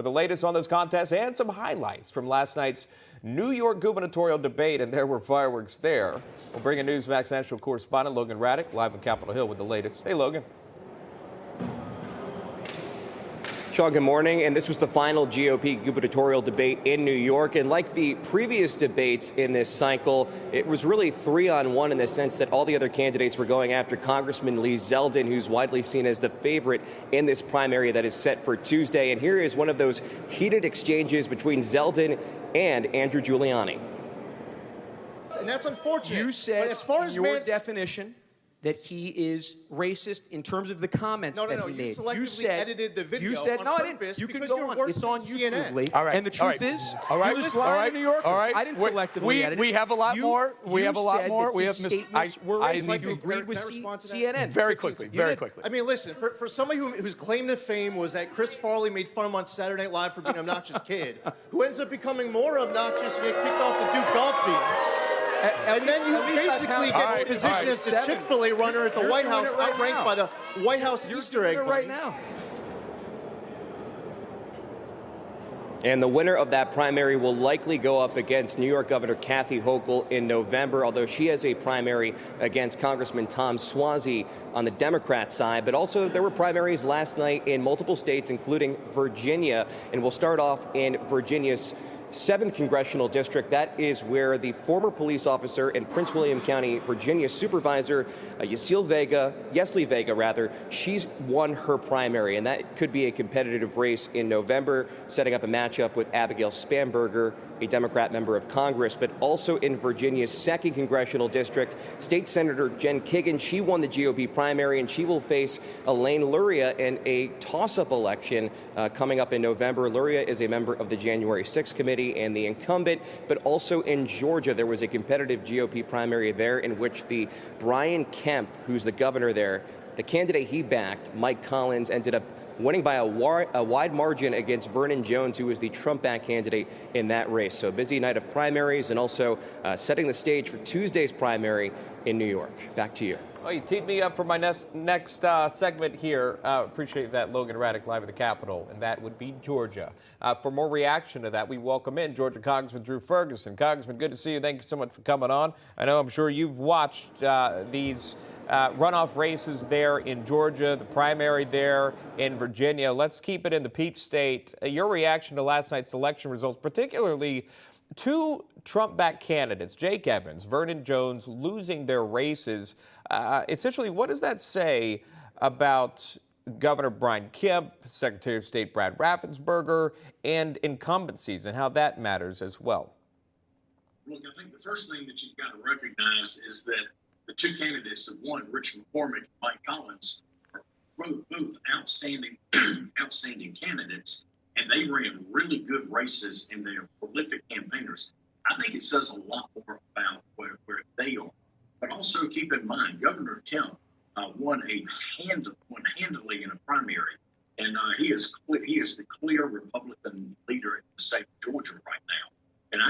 for the latest on those contests and some highlights from last night's New York gubernatorial debate, and there were fireworks there. We'll bring in Newsmax national correspondent Logan Raddick live on Capitol Hill with the latest. Hey, Logan. Sean, good morning. And this was the final GOP gubernatorial debate in New York. And like the previous debates in this cycle, it was really 3-on-1 in the sense that all the other candidates were going after Congressman Lee Zeldin, who's widely seen as the favorite in this primary that is set for Tuesday. And here is one of those heated exchanges between Zeldin and Andrew Giuliani. And that's unfortunate. You said, as far as your definition, that he is racist in terms of the comments that he made. You selectively edited the video on purpose. You can go on. It's on YouTube, Lee. All right. And the truth is, all right. you lied to New Yorkers. All right. I didn't selectively edit it. We have a lot more. We have a lot more. We have statements were racist. You agreed with CNN. Very quickly. Very quickly. I mean, listen, for somebody whose claim to fame was that Chris Farley made fun of him on Saturday Night Live for being an obnoxious kid, who ends up becoming more obnoxious and get kicked off the Duke golf team. And then you basically get positioned as the Chick-fil-A runner at the White House, outranked by the White House Easter egg right now. And the winner of that primary will likely go up against New York Governor Kathy Hochul in November, although she has a primary against Congressman Tom Suozzi on the Democrat side. But also there were primaries last night in multiple states, including Virginia. And we'll start off in Virginia's 7th congressional district. That is where the former police officer in Prince William County, Virginia supervisor, Yesli Vega, she's won her primary, and that could be a competitive race in November, setting up a matchup with Abigail Spanberger, a Democrat member of Congress. But also in Virginia's 2nd congressional district, State Senator Jen Kagan, she won the GOP primary, and she will face Elaine Luria in a toss-up election coming up in November. Luria is a member of the January 6th committee and the incumbent, but also in Georgia, there was a competitive GOP primary there in which the Brian Kemp, who's the governor there, the candidate he backed, Mike Collins, ended up winning by a wide margin against Vernon Jones, who was the Trump-backed candidate in that race. So a busy night of primaries and also setting the stage for Tuesday's primary in New York. Back to you. Well, you teed me up for my next segment here. Appreciate that, Logan Raddick, live at the Capitol, and that would be Georgia. For more reaction to that, we welcome in Georgia Congressman Drew Ferguson. Congressman, good to see you. Thank you so much for coming on. I know I'm sure you've watched these runoff races there in Georgia, the primary there in Virginia. Let's keep it in the Peach State. Your reaction to last night's election results, particularly two Trump-backed candidates, Jake Evans, Vernon Jones, losing their races. Essentially, what does that say about Governor Brian Kemp, Secretary of State Brad Raffensperger, and incumbencies, and how that matters as well? Look, I think the first thing that you've got to recognize is that the two candidates that won, Rich McCormick and Mike Collins, are both outstanding candidates, and they ran really good races, and they are prolific campaigners. I think it says a lot more about where they are. But also keep in mind, Governor Kemp won handily in a primary, and he is the clear Republican leader in the state of Georgia right now. And I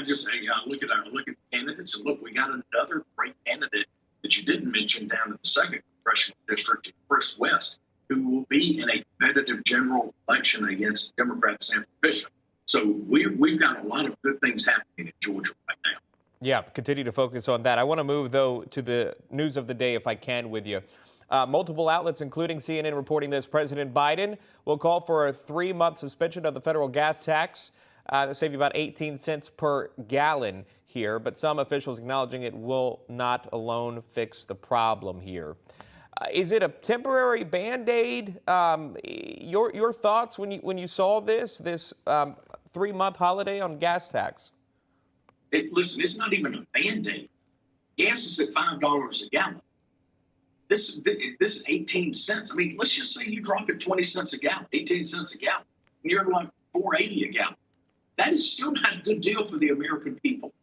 look at the candidates, and look, we got another great candidate that you didn't mention down in the 2nd congressional district, Chris West, who will be in a competitive general election against Democrat Sanford Bishop. So we've got a lot of good things happening in Georgia right now. Yeah, continue to focus on that. I want to move, though, to the news of the day, if I can, with you. Multiple outlets, including CNN, reporting this. President Biden will call for a 3-month suspension of the federal gas tax. That'll save you about 18 cents per gallon here, but some officials acknowledging it will not alone fix the problem here. Is it a temporary Band-Aid? Your thoughts when you saw this 3-month holiday on gas tax? Listen, it's not even a Band-Aid. Gas is at $5 a gallon. This is 18 cents. I mean, let's just say you drop it 20 cents a gallon, 18 cents a gallon, and you're like $4.80 a gallon. That is still not a good deal for the American people.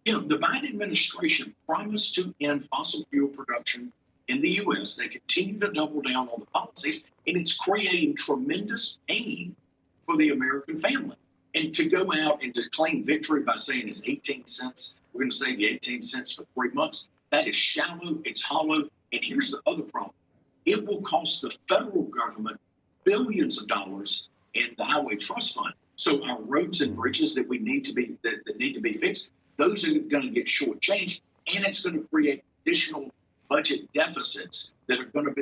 You know, the Biden administration promised to end fossil fuel production in the U.S. They continue to double down on the policies, and it's creating tremendous pain for the American family. And to go out and to claim victory by saying it's 18 cents, we're going to save you 18 cents for 3 months, that is shallow, it's hollow. And here's the other problem. It will cost the federal government billions of dollars in the Highway Trust Fund. So our roads and bridges that need to be fixed, those are going to get shortchanged, and it's going to create additional budget deficits that are going to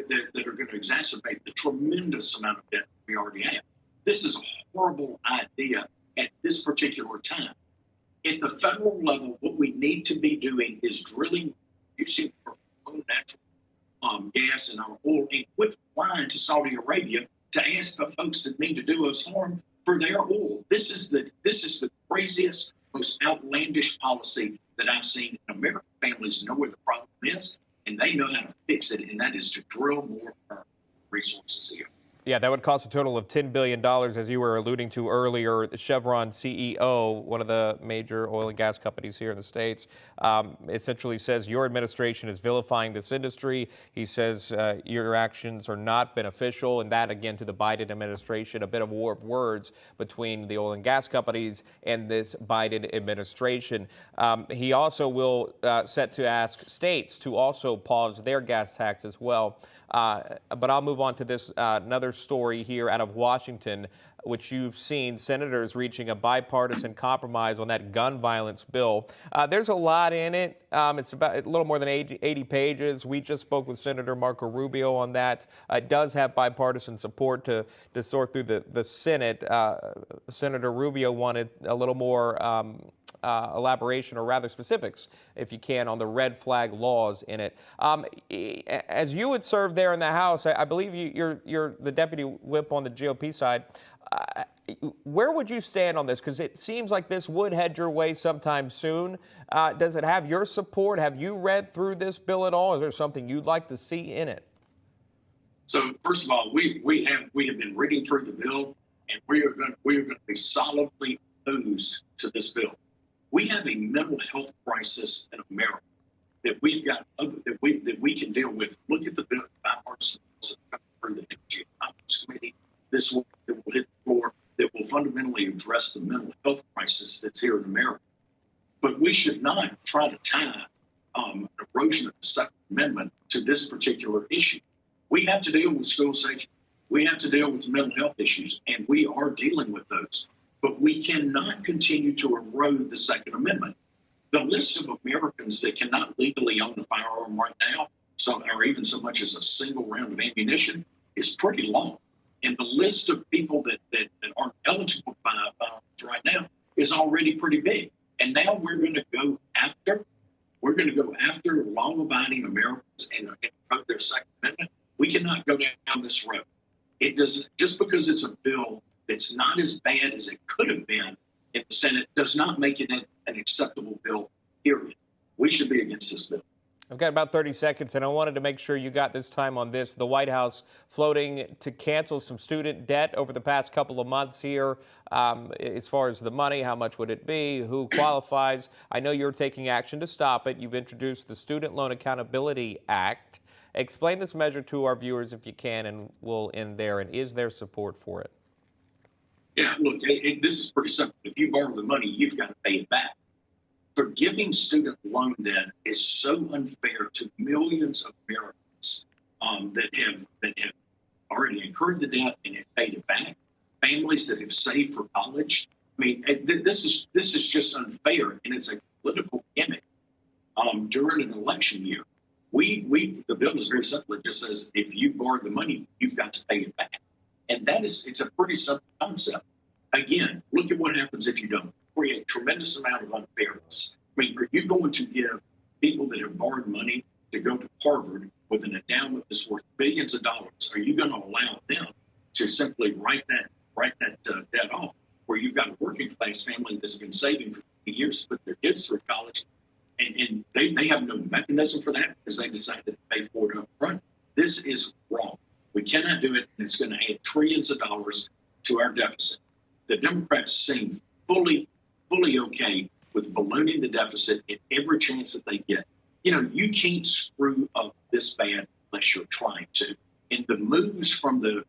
exacerbate the tremendous amount of debt we already have. This is a horrible idea at this particular time. At the federal level, what we need to be doing is drilling, using our own natural gas and our oil, and quit flying to Saudi Arabia to ask the folks that need to do us harm for their oil. This is the craziest, most outlandish policy that I've seen. American families know where the problem is, and they know how to fix it, and that is to drill more resources here. Yeah, that would cost a total of $10 billion, as you were alluding to earlier. The Chevron CEO, one of the major oil and gas companies here in the States, essentially says your administration is vilifying this industry. He says your actions are not beneficial, and that, again, to the Biden administration, a bit of a war of words between the oil and gas companies and this Biden administration. He also will set to ask states to also pause their gas tax as well. But I'll move on to this another story here out of Washington, which you've seen senators reaching a bipartisan compromise on that gun violence bill. There's a lot in it. It's about a little more than 80 pages. We just spoke with Senator Marco Rubio on that. It does have bipartisan support to sort through the Senate. Senator Rubio wanted a little more elaboration, or rather specifics, if you can, on the red flag laws in it. As you would serve there in the House, I believe you're the deputy whip on the GOP side. Where would you stand on this? Because it seems like this would head your way sometime soon. Does it have your support? Have you read through this bill at all? Is there something you'd like to see in it? So first of all, we have been reading through the bill, and we are going to be solidly opposed to this bill. We have a mental health crisis in America that we can deal with. Look at the bill, bipartisan bills that come through the Energy Optimum Committee. This one that will hit the floor, that will fundamentally address the mental health crisis that's here in America. But we should not try to tie an erosion of the Second Amendment to this particular issue. We have to deal with school safety. We have to deal with mental health issues, and we are dealing with those. But we cannot continue to erode the Second Amendment. The list of Americans that cannot legally own a firearm right now, or even so much as a single round of ammunition, is pretty long. And the list of people that aren't eligible to buy firearms right now is already pretty big. And now we're going to go after law-abiding Americans and erode their Second Amendment. We cannot go down this road. It doesn't, just because it's a bill that's not as bad as it could have been in the Senate, does not make it an acceptable bill, period. We should be against this bill. I've got about 30 seconds, and I wanted to make sure you got this time on this. The White House floating to cancel some student debt over the past couple of months here. As far as the money, how much would it be? Who qualifies? I know you're taking action to stop it. You've introduced the Student Loan Accountability Act. Explain this measure to our viewers if you can, and we'll end there. And is there support for it? Yeah, look, this is pretty simple. If you borrow the money, you've got to pay it back. Forgiving student loan debt is so unfair to millions of Americans that have already incurred the debt and have paid it back. Families that have saved for college. I mean, this is just unfair, and it's a political gimmick during an election year. The bill is very simple. It just says if you borrow the money, you've got to pay it back. And it's a pretty simple concept. Again, look at what happens if you don't. Create a tremendous amount of unfairness. I mean, are you going to give people that have borrowed money to go to Harvard with an endowment that's worth billions of dollars? Are you going to allow them to simply write that debt off? Where you've got a working class family that's been saving for years to put their kids through college, and they have no mechanism for that because they decided to pay for it up front. This is wrong. We cannot do it, and it's going to add trillions of dollars to our deficit. The Democrats seem fully okay with ballooning the deficit at every chance that they get. You know, you can't screw up this bad unless you're trying to. And the moves from the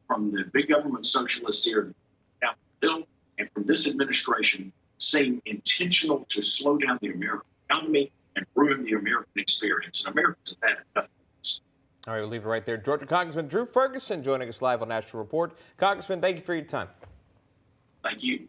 big government socialists here, now Bill, and from this administration seem intentional to slow down the American economy and ruin the American experience. And Americans have had enough of this. All right, we'll leave it right there. Georgia Congressman Drew Ferguson joining us live on National Report. Congressman, thank you for your time. Thank you.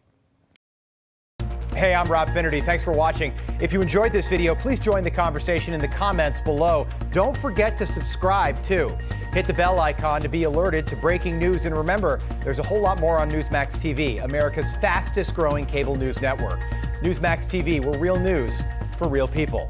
Hey, I'm Rob Finnerty. Thanks for watching. If you enjoyed this video, please join the conversation in the comments below. Don't forget to subscribe, too. Hit the bell icon to be alerted to breaking news. And remember, there's a whole lot more on Newsmax TV, America's fastest growing cable news network. Newsmax TV, we're real news for real people.